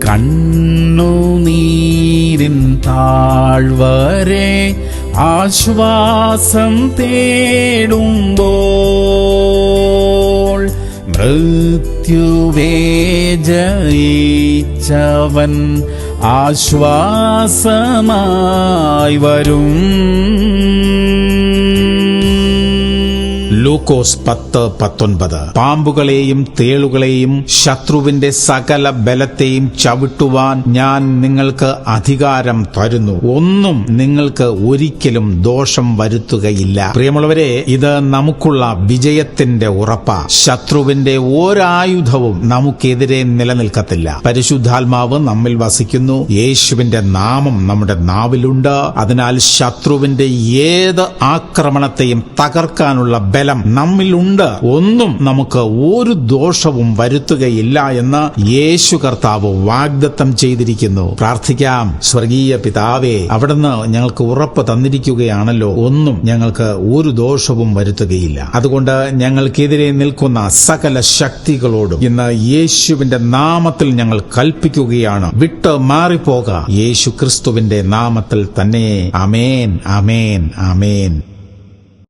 കണ്ണുനീരിൻ താഴ്വരെ ആശ്വാസം തേടുമ്പോൾ മൃത്യുവേ ജയിച്ചവൻ ആശ്വാസമായി വരും. ലൂക്കോസ് 10:19. പാമ്പുകളെയും തേളുകളെയും ശത്രുവിന്റെ സകല ബലത്തെയും ചവിട്ടുവാൻ ഞാൻ നിങ്ങൾക്ക് അധികാരം തരുന്നു, ഒന്നും നിങ്ങൾക്ക് ഒരിക്കലും ദോഷം വരുത്തുകയില്ല. പ്രിയമുള്ളവരെ, ഇത് നമുക്കുള്ള വിജയത്തിന്റെ ഉറപ്പാ. ശത്രുവിന്റെ ഒരായുധവും നമുക്കെതിരെ നിലനിൽക്കത്തില്ല. പരിശുദ്ധാത്മാവ് നമ്മിൽ വസിക്കുന്നു. യേശുവിന്റെ നാമം നമ്മുടെ നാവിലുണ്ട്. അതിനാൽ ശത്രുവിന്റെ ഏത് ആക്രമണത്തെയും തകർക്കാനുള്ള ബലം നമ്മിലുണ്ട്. ഒന്നും നമുക്ക് ഒരു ദോഷവും വരുത്തുകയില്ല എന്ന് യേശു കർത്താവ് വാഗ്ദത്തം ചെയ്തിരിക്കുന്നു. പ്രാർത്ഥിക്കാം. സ്വർഗീയ പിതാവേ, അവിടുന്ന് ഞങ്ങൾക്ക് ഉറപ്പ് തന്നിരിക്കുകയാണല്ലോ, ഒന്നും ഞങ്ങൾക്ക് ഒരു ദോഷവും വരുത്തുകയില്ല. അതുകൊണ്ട് ഞങ്ങൾക്കെതിരെ നിൽക്കുന്ന സകല ശക്തികളോടും ഇന്ന് യേശുവിന്റെ നാമത്തിൽ ഞങ്ങൾ കൽപ്പിക്കുകയാണ്, വിട്ട് മാറിപ്പോക. യേശു ക്രിസ്തുവിന്റെ നാമത്തിൽ തന്നെ. ആമേൻ, ആമേൻ, ആമേൻ.